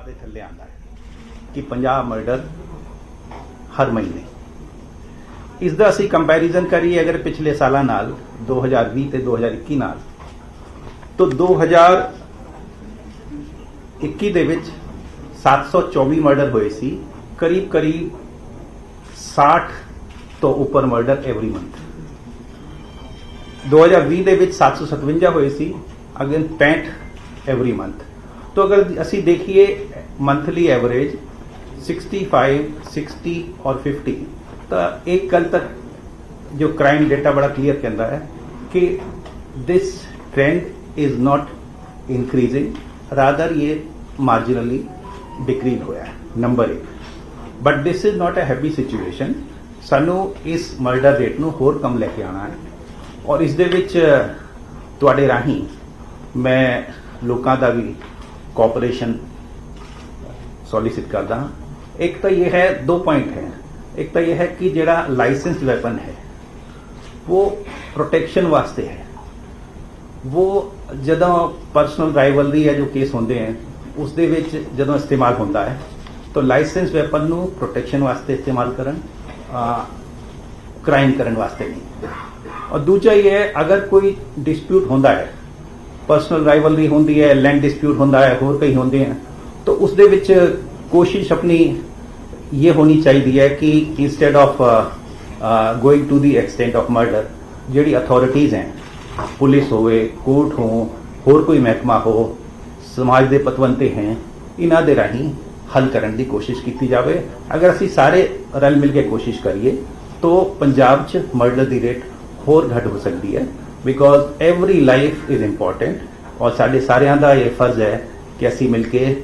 ਦੇ ਥੱਲੇ ਆਉਂਦਾ ਹੈ ਕਿ 50 ਮਰਡਰ ਹਰ ਮਹੀਨੇ। ਇਸ ਦਾ ਅਸੀਂ ਕੰਪੈਰੀਜ਼ਨ ਕਰੀਏ ਅਗਰ ਪਿਛਲੇ ਸਾਲਾਂ ਨਾਲ 2020 ਤੇ 2021 ਨਾਲ, ਤਾਂ 2021 ਦੇ ਵਿੱਚ 724 ਮਰਡਰ ਹੋਏ ਸੀ, ਕਰੀਬ 60 ਤੋਂ ਉੱਪਰ ਮਰਡਰ ਐਵਰੀ ਮੰਥ। 2020 ਦੇ ਵਿੱਚ 757 ਹੋਏ ਸੀ, ਅਗੇਨ 65 ਐਵਰੀ ਮੰਥ। तो अगर असी देखिए मंथली एवरेज 65, 60 और 50, तो एक कल तक जो क्राइम डेटा बड़ा क्लियर कहता है कि this trend is not increasing, rather ये मार्जिनली डिक्रीज होया है, number 1। But this is not a happy situation. सानू इस मर्डर रेट नू होर कम लेके आना है, और इस दे विच तुहाडे राही मैं लोकां दा भी कोऑपरेशन सॉलिसिट करता हाँ। एक तो ये है, 2 पॉइंट है। एक तो ये है कि जेड़ा लाइसेंस वेपन है वो प्रोटेक्शन वास्ते है, वो जदों पर्सनल राइवलरी है जो केस होंदे हैं उस दे विच जदों इस्तेमाल होंदा है, तो लाइसेंस वेपन नू प्रोटेक्शन वास्ते इस्तेमाल करन, क्राइम करन वास्ते नहीं। और दूजा ये है, अगर कोई डिस्प्यूट होंदा है, पर्सनल राइवलरी होंदी है, लैंड डिस्प्यूट होंदा है, होर कई होंदे हैं, तो उस दे विच कोशिश अपनी ये होनी चाहिए है कि instead of going to the extent of murder, जिहड़ी अथॉरिटीज़ हैं, पुलिस होवे, कोर्ट हो, होर कोई महकमा हो, समाज के पतवंते हैं, इन्हां दे राहीं हल करने की कोशिश की जाए। अगर असी सारे रल मिल के कोशिश करिए तो पंजाब च मर्डर की रेट होर घट हो सकती है, because every life is important. और साढ़े सारिਆਂ ਦਾ ये फर्ज है कि असी मिलके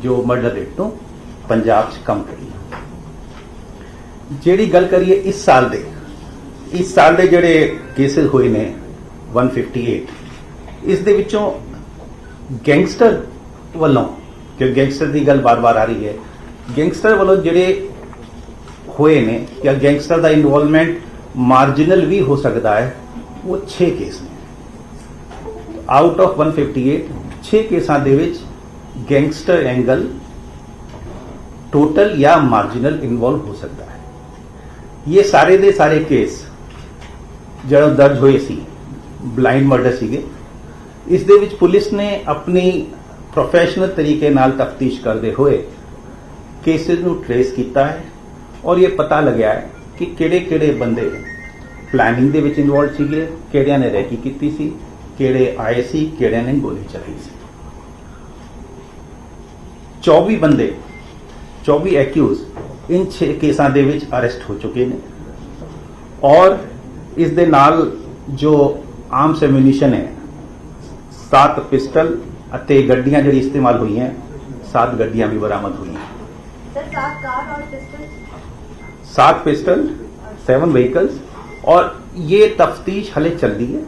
जो मर्डर रेट ਨੂੰ पंजाब च कम करिए। ਜਿਹੜੀ ਗੱਲ करिए इस साल ਦੇ ਜਿਹੜੇ केसेस ਹੋਏ ਨੇ 158, ਇਸ ਦੇ ਵਿੱਚੋਂ ਗੈਂਗਸਟਰ ਵੱਲੋਂ, ਕਿ ਗੈਂਗਸਟਰ ਦੀ ਗੱਲ ਬਾਰ-ਬਾਰ ਆ ਰਹੀ ਹੈ, ਗੈਂਗਸਟਰ ਵੱਲੋਂ ਜਿਹੜੇ ਹੋਏ ਨੇ ਜਾਂ ਗੈਂਗਸਟਰ ਦਾ ਇਨਵੋਲਵਮੈਂਟ ਮਾਰਜਨਲ ਵੀ ਹੋ ਸਕਦਾ ਹੈ, वो 6 केस ने। आउट ऑफ 158, 6 केसां दे विच गैंगस्टर एंगल टोटल या मार्जिनल इन्वॉल्व हो सकता है। ये सारे दे सारे केस जो दर्ज हुए सी ब्लाइंड मर्डर सीगे। इस दे विच पुलिस ने अपनी प्रोफेशनल तरीके नाल तफ्तीश करते हुए केसेस नू ट्रेस किया है, और ये पता लग्या है कि किहड़े बंदे प्लानिंग दे विच इन्वॉल्व सीगे, किहड़ियां ने रैकी कीती सी, किहड़े आए सी, किहड़ियां ने गोली चलाई सी। 24 बंदे, 24 एक्यूज इन 6 केसां दे विच अरेस्ट हो चुके हैं। और इस दे नाल जो आर्म्स एम्यूनिशन है, 7 पिस्टल अते गड्डियां जिहड़ी इस्तेमाल हुई हैं, 7 गड्डियां भी बरामद हुई हैं। सर 7 कार और पिस्टल, 7 पिस्टल, 7 व्हीकल्स। और ये तफ्तीश हले चल रही है,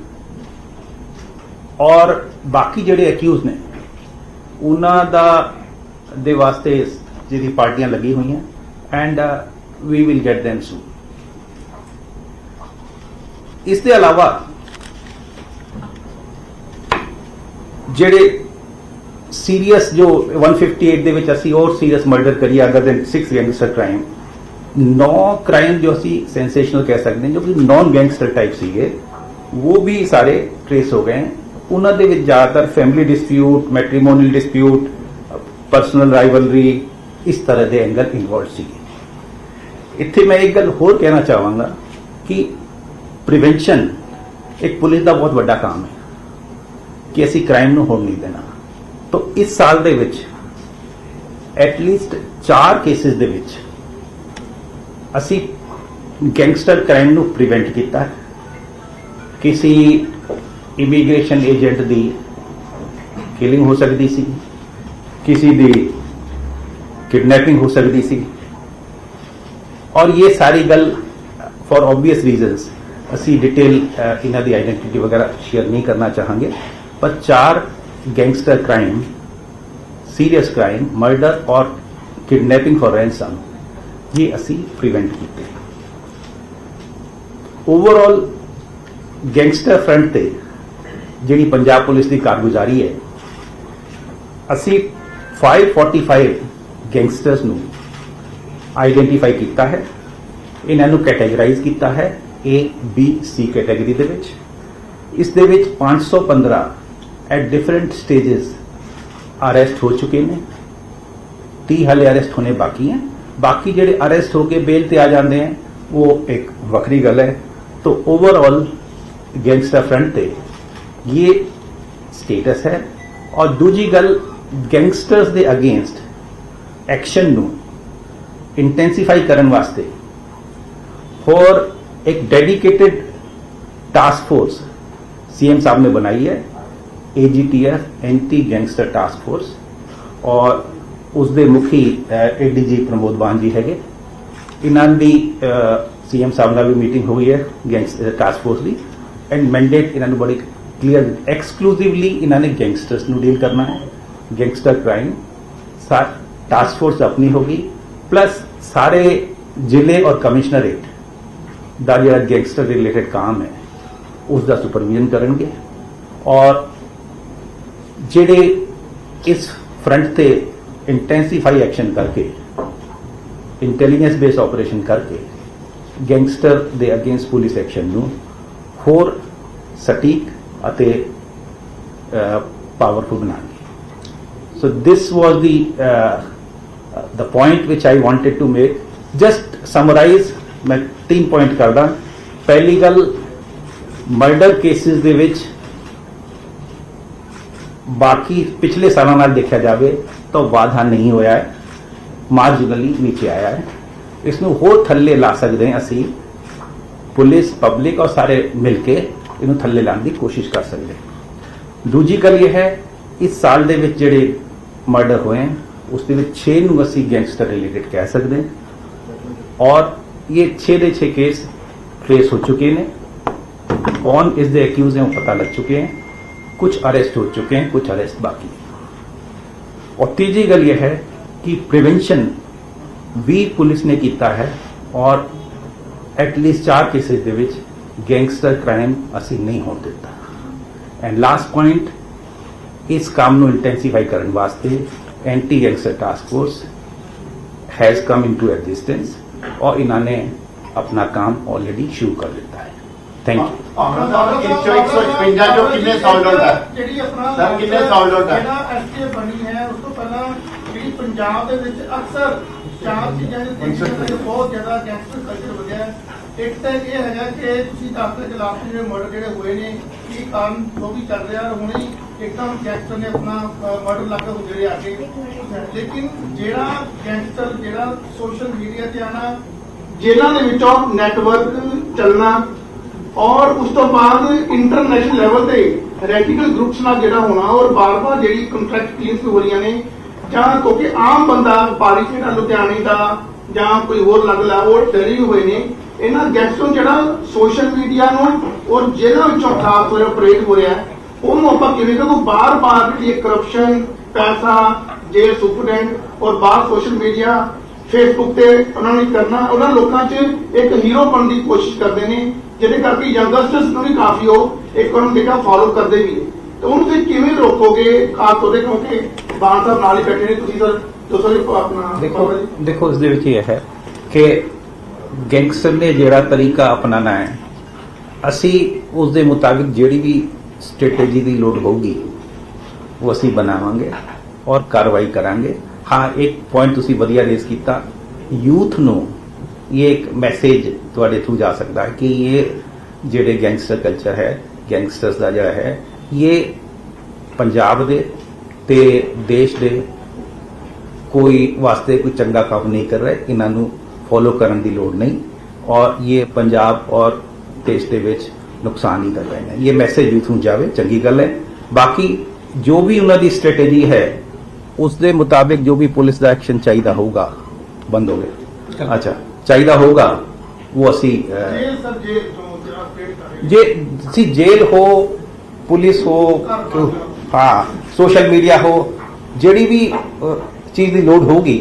और बाकी जिहड़े एक्यूज ने उन्हां दा दे वास्ते जिहड़ी पार्टियां लगी हुई हैं, and we will get them soon. इस दे अलावा जिहड़े सीरियस जो 158 दे विच असीं और सीरियस मर्डर करिए अगर देन 6 गैंगस्टर क्राइम, 9 क्राइम जो असी सेंसेशनल कह सकते हैं जो कि नॉन गैंगस्टर टाइप सीगे, वो भी सारे ट्रेस हो गए हैं। उन्होंने विच ज्यादातर family dispute, matrimonial dispute, personal rivalry, इस तरह के एंगल इन्वॉल्व सीगे। इत्थे मैं एक गल होर कहना चाहांगा कि प्रिवेंशन एक पुलिस का बहुत बड़ा काम है कि असी क्राइम नूं होण नहीं देना। तो इस साल दे विच एटलीस्ट 4 केसेस दे विच असी गैंगस्टर क्राइम नू प्रिवेंट किया है। किसी इमीग्रेशन एजेंट की किलिंग हो सकती सी, किसी की किडनैपिंग हो सकती सी, और ये सारी गल फॉर ऑब्वियस रीजनस असी डिटेल इन्हां दी आइडेंटिटी वगैरह शेयर नहीं करना चाहेंगे। पर 4 gangster crime, serious crime, murder और किडनैपिंग फॉर रैंसम, ये असी प्रिवेंट किए। ओवरऑल गैंगस्टर फ्रंट ते जिहड़ी पंजाब पुलिस की कारगुजारी है, असी 545 ਗੈਂਗਸਟਰਸ ਨੂੰ ਆਈਡੈਂਟੀਫਾਈ ਕੀਤਾ ਹੈ। ਇਹਨਾਂ ਨੂੰ ਕੈਟੇਗਰਾਈਜ਼ ਕੀਤਾ ਹੈ A, B, C ਕੈਟਾਗਰੀ ਦੇ ਵਿੱਚ। ਇਸ ਦੇ ਵਿੱਚ 515 ਐਟ ਡਿਫਰੈਂਟ ਸਟੇजेस ਅਰੈਸਟ ਹੋ ਚੁੱਕੇ ਨੇ। 30 ਹਲੇ ਅਰੈਸਟ ਹੋਣੇ ਬਾਕੀ हैं। बाकी ਜਿਹੜੇ अरेस्ट होके बेल पे आ जाते हैं वो एक वक्री गल है। तो ओवरऑल गैंगस्टर फ्रंट पे ये स्टेटस है। और दूजी गल गैंगस्टर्स दे अगेंस्ट एक्शन नू इंटेंसीफाई करने वास्ते और एक डेडिकेटेड टास्क फोर्स सीएम साहब ने बनाई है, AGTF anti gangster task force. और उसके मुखी ADG प्रमोद बान जी है। इन्होंने सीएम साहब नाल भी मीटिंग हुई है गैंगस्टर टास्क फोर्स की। एंड मैंडेट इन्होंने बड़ी क्लीयर एक्सक्लूसिवली इन्होंने गैंगस्टर्स नू डील करना है। गैंगस्टर क्राइम टास्क फोर्स अपनी होगी, प्लस सारे जिले और कमिश्नरेट का जो गैंगस्टर रिलेटेड काम है उसका सुपरविजन करेंगे। और जेडे इस फ्रंट से इंटेंसीफाई एक्शन करके इंटैलीजेंस बेस्ड ऑपरेशन करके गैंगस्टर दे अगेंस्ट पुलिस एक्शन नू होर सटीक अते पावरफुल बनाएंगे। So this was the point which I wanted to make. Just summarise मैं 3 पॉइंट करदा। पहली गल, मर्डर केसेस दे विच बाकी पिछले सालों नाल देखा जाए तो वाधा नहीं होया है, मार्जिनली नीचे आया है। इसनू होर थल्ले ला सकते हैं असी, पुलिस पब्लिक और सारे मिलके इनू थल्ले लाने की कोशिश कर सकते हैं। दूजी गल यह है, इस साल दे विच जिहड़े मर्डर होए हैं उसके विच 6 नू असी गैंगस्टर रिलेटेड कह सकते हैं। और ये 6 दे 6 केस ट्रेस हो चुके हैं। कौन इसके एक्यूज हैं वो पता लग चुके हैं। कुछ अरेस्ट हो चुके हैं, कुछ अरेस्ट बाकी हैं। और तीजी गल यह है कि प्रिवेंशन भी पुलिस ने किया है। और एटलीस्ट 4 केसेस दे विच गैंगस्टर क्राइम असी नहीं होने देता। एंड लास्ट पॉइंट, इस काम नू इंटेंसीफाई करने वास्ते anti gangster task force has come into existence और इन्होंने अपना काम ऑलरेडी शुरू कर दिता है। Thank you. कितने सॉल्वेंट है सर, कितने सॉल्वेंट है? ਜਿਹੜਾ ਐਸਟੀਐਫ ਬਣੀ ਹੈ ਉਸ ਤੋਂ ਪਹਿਲਾਂ ਜਿਹੜੀ ਪੰਜਾਬ ਦੇ ਵਿੱਚ ਅਕਸਰ 4 ਚੀਜ਼ਾਂ ਦੇ ਵਿੱਚ ਬਹੁਤ ਜ਼ਿਆਦਾ ਗੈਂਗਸਟਰ ਕਲਚਰ ਵਧਿਆ ਹੈ। ਇੱਕ ਤਾਂ ਇਹ ਹੈਗਾ ਕਿ ਤੁਸੀਂ ਦੱਸਦੇ ਖਿਲਾਫ ਜਿਹੜੇ ਮਰਡਰ ਜਿਹੜੇ ਹੋਏ ਨੇ ਕੀ ਕਾਰਨ ਜੋ ਵੀ ਚੱਲ ਰਿਹਾ ਹੁਣੇ ਇੱਕਦਮ ਗੈਂਗਸਟਰ ਨੇ ਆਪਣਾ ਮਰਡਰ ਲੱਗਾ ਹੋ ਜਿਹੜੇ ਆ ਕੇ। ਲੇਕਿਨ ਜਿਹੜਾ ਗੈਂਗਸਟਰ ਜਿਹੜਾ ਸੋਸ਼ਲ ਮੀਡੀਆ ਤੇ ਆਣਾ, ਜੇਲ੍ਹਾਂ ਦੇ ਵਿੱਚੋਂ ਨੈਟਵਰਕ ਚੱਲਣਾ और उस तो बाद इंटरनेशनल लेवल पे रेडिकल ग्रुप्स नाल जेड़ा होना और बार-बार जेड़ी कंट्रैक्ट क्लीयर्स हो रही ने जां क्योंकि आम बंदा व्यापारी जेड़ा लुधियाने दा जां कोई होर लग ला वो डरे हुए ने। इन्हां गैंगस्टरों जेड़ा सोशल मीडिया नु और जेल੍ਹਾਂ ਵਿੱਚੋਂ खास होकर ऑपरेट हो रहा है ਉਹਨੂੰ ਆਪਾਂ ਕਿਵੇਂ ਕਹੋ बार-बार ਜਿਹੜੀ करप्शन पैसा जेल सुपरडेंट और बाहर सोशल मीडिया फेसबुक ਤੇ ਉਹਨਾਂ ਨੇ ਕਰਨਾ ਉਹਨਾਂ ਲੋਕਾਂ 'ਚ ਇੱਕ ਹੀਰੋ ਬਣਨ ਦੀ ਕੋਸ਼ਿਸ਼ ਕਰਦੇ ਨੇ ਜਿਹਦੇ ਕਰਕੇ ਯੰਗਸਟਰਸ ਨੂੰ ਵੀ ਕਾਫੀ ਉਹ ਇੱਕ ਉਹਨਾਂ ਦੇਖਾ ਫਾਲੋ ਕਰਦੇ ਵੀ ਨੇ। ਤੇ ਉਹਨੂੰ ਤੁਸੀਂ ਕਿਵੇਂ ਰੋਕੋਗੇ ਖਾਸ ਤੌਰ ਤੇ ਕਿਉਂਕਿ ਬਾਣ ਸਾਹਿਬ ਨਾਲ ਹੀ ਬੈਠੇ ਨੇ ਤੁਸੀਂ ਸਰ ਦੱਸੋ ਆਪਣਾ। देखो इस दे विच यह है कि गैंगस्टर ने जिहड़ा तरीका अपनाना है असी उस दे मुताबिक जिहड़ी भी स्ट्रेटेजी की लोड़ होगी वो असी बनावांगे और कार्रवाई करांगे। हाँ, एक पॉइंट तुसी वधिया रेज किया, यूथ नो ये एक मैसेज तुहाडे थ्रू जा सकता है कि ये जिहड़े गैंगस्टर कल्चर है गैंगस्टर्स का जिहड़ा है ये पंजाब दे ते देश दे कोई वास्ते कोई चंगा काम नहीं कर रहे, इन्हों फॉलो करने की लोड़ नहीं और ये पंजाब और देश के विच नुकसान ही कर रहे हैं। ये मैसेज यूथ में जाए, चंगी गल है। बाकी जो भी उन्होंने स्ट्रेटेजी है उसके मुताबिक जो भी पुलिस का एक्शन चाहिए होगा बंद हो गए। अच्छा चाहिए होगा वो असी जेल हो पुलिस हो हाँ सोशल मीडिया हो जिहड़ी भी चीज की लोड़ होगी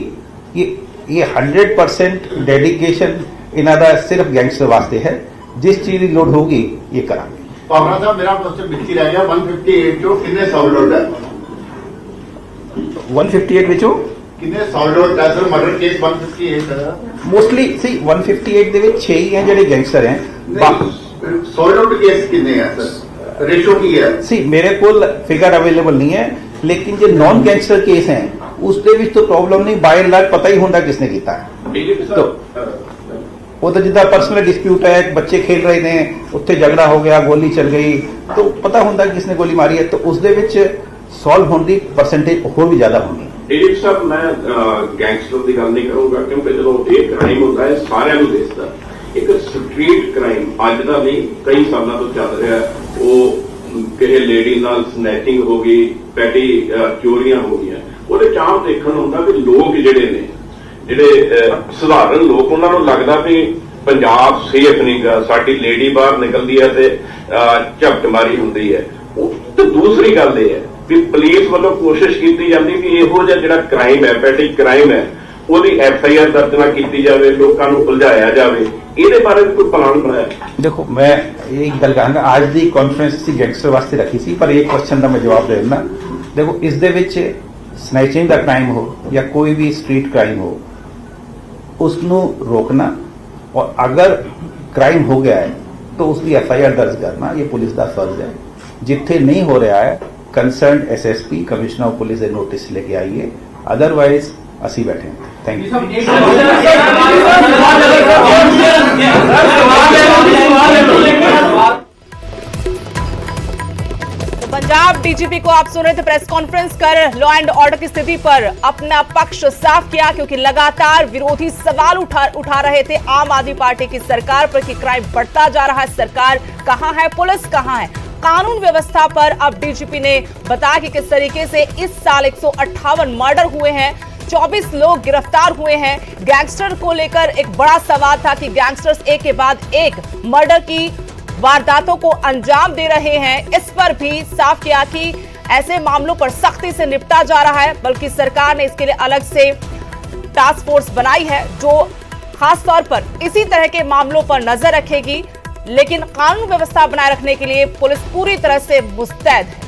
ये 100% डेडिकेशन इन्हां दा सिर्फ गैंगस्टर वास्ते है। जिस चीज की लोड़ होगी ये करांगे। पावरा साहब मेरा क्वेश्चन बिल्कुल रह गया 158 जो कितने सॉल्वेंट है? 158 ਵਿੱਚੋਂ ਕਿੰਨੇ ਸੌਲਡ ਆਊਟ ਹੈ sir murder case 158 sir mostly ਸੀ 158 ਦੇ ਵਿੱਚ 6 ਹੀ ਹੈ ਜਿਹੜੇ ਗੈਂਗਸਟਰ ਹੈ ਸੌਲਡ ਆਊਟ ਕੇਸ ਕਿੰਨੇ ਹੈ ਸਰ ਰੇਸ਼ੋ ਕੀ ਹੈ ਸੀ ਮੇਰੇ ਕੋਲ ਫਿਗਰ ਅਵੇਲੇਬਲ ਨਹੀਂ ਹੈ ਲੇਕਿਨ ਜੇ ਨॉन ਗੈਂਗਸਟਰ ਕੇਸ ਹੈ ਉਸ ਦੇ ਵਿੱਚ ਤਾਂ ਪ੍ਰੋਬਲਮ ਨਹੀਂ ਬਾਈ ਐਂਡ ਲਾਰਜ ਪਤਾ ਹੀ ਹੁੰਦਾ ਕਿਸਨੇ ਕੀਤਾ ਹੈ ਡੀਜੀਪੀ तो वो तो जितना पर्सनल डिस्प्यूट है बच्चे खेल रहे थे उत्थे झगड़ा हो गया गोली चल गई तो पता होंगे किसने गोली मारी है तो उस दे विच सॉल्व होने की परसेंटेज होर भी ज्यादा होगी ਡੀਜੀਪੀ ਸਾਹਿਬ ਮੈਂ ਗੈਂਗਸਟਰ ਦੀ ਗੱਲ ਨਹੀਂ ਕਰੂੰਗਾ ਕਿਉਂਕਿ ਜਦੋਂ ਇਹ ਕ੍ਰਾਈਮ ਹੁੰਦਾ ਹੈ ਸਾਰਿਆਂ ਨੂੰ ਦਿਸਦਾ ਇੱਕ ਸਟਰੀਟ ਕ੍ਰਾਈਮ ਅੱਜ ਦਾ ਨਹੀਂ ਕਈ ਸਾਲਾਂ ਤੋਂ ਚੱਲ ਰਿਹਾ ਉਹ ਕਿਸੇ ਲੇਡੀ ਨਾਲ ਸਨੈਚਿੰਗ ਹੋ ਗਈ ਪੈਟੀ ਚੋਰੀਆਂ ਹੋ ਗਈਆਂ ਉਹਦੇ ਚਾਹ ਦੇਖਣ ਨੂੰ ਹੁੰਦਾ ਕਿ ਲੋਕ ਜਿਹੜੇ ਨੇ ਜਿਹੜੇ ਸਧਾਰਨ ਲੋਕ ਉਹਨਾਂ ਨੂੰ ਲੱਗਦਾ ਵੀ ਪੰਜਾਬ ਸੇਫ ਨਹੀਂਗਾ ਸਾਡੀ ਲੇਡੀ ਬਾਹਰ ਨਿਕਲਦੀ ਹੈ ਤੇ ਝਪਟਮਾਰੀ ਹੁੰਦੀ ਹੈ ਉਹ ਤੇ ਦੂਸਰੀ ਗੱਲ ਇਹ ਹੈ ਵੀ ਪੁਲਿਸ ਵੱਲੋਂ ਕੋਸ਼ਿਸ਼ ਕੀਤੀ ਜਾਂਦੀ ਕਿ ਇਹੋ ਜਿਹਾ ਜਿਹੜਾ ਕ੍ਰਾਈਮ ਹੈ ਪੈਟੀ ਕ੍ਰਾਈਮ ਹੈ ਉਹਦੀ FIR ਦਰਜ ਨਾ ਕੀਤੀ ਜਾਵੇ ਲੋਕਾਂ ਨੂੰ ਉਲਝਾਇਆ ਜਾਵੇ ਇਹਦੇ ਬਾਰੇ ਵੀ ਕੋਈ ਪਲਾਨ ਬਣਾਇਆ देखो मैं एक गल कहांगा आज ਦੀ ਕਾਨਫਰੰਸ ਸੀ ਗੈਂਗਸਟਰ ਵਾਸਤੇ ਰੱਖੀ ਸੀ ਪਰ ਇੱਕ ਕੁਐਸਚਨ ਦਾ ਮੈਂ ਜਵਾਬ ਦੇ ਦਿੰਦਾ ਦੇਖੋ ਇਸ ਦੇ ਵਿੱਚ ਸਨੈਚਿੰਗ ਦਾ ਕ੍ਰਾਈਮ ਹੋ ਜਾਂ ਕੋਈ ਵੀ ਸਟਰੀਟ ਕ੍ਰਾਈਮ ਹੋ उसਨੂੰ रोकना और अगर क्राइम हो गया है तो उसकी FIR दर्ज करना ये पुलिस का फर्ज है जिथे नहीं हो रहा है concern SSP commissioner of police notice लेके आइए अदरवाइज असी बैठे हैं थैंक यू पंजाब डीजीपी को आप सुन रहे थे प्रेस कॉन्फ्रेंस कर लॉ एंड ऑर्डर की स्थिति पर अपना पक्ष साफ किया क्योंकि लगातार विरोधी सवाल उठा रहे थे आम आदमी पार्टी की सरकार पर कि क्राइम बढ़ता जा रहा है सरकार कहां है पुलिस कहां है कानून व्यवस्था पर अब डीजीपी ने बताया कि किस तरीके से इस साल 158 मर्डर हुए हैं 24 लोग गिरफ्तार हुए हैं गैंगस्टर को लेकर एक बड़ा सवाल था कि गैंगस्टर्स एक के बाद एक मर्डर की वारदातों को अंजाम दे रहे हैं इस पर भी साफ किया कि ऐसे मामलों पर सख्ती से निपटा जा रहा है बल्कि सरकार ने इसके लिए अलग से टास्क फोर्स बनाई है जो खास तौर पर इसी तरह के मामलों पर नजर रखेगी लेकिन कानून व्यवस्था बनाए रखने के लिए पुलिस पूरी तरह से मुस्तैद है।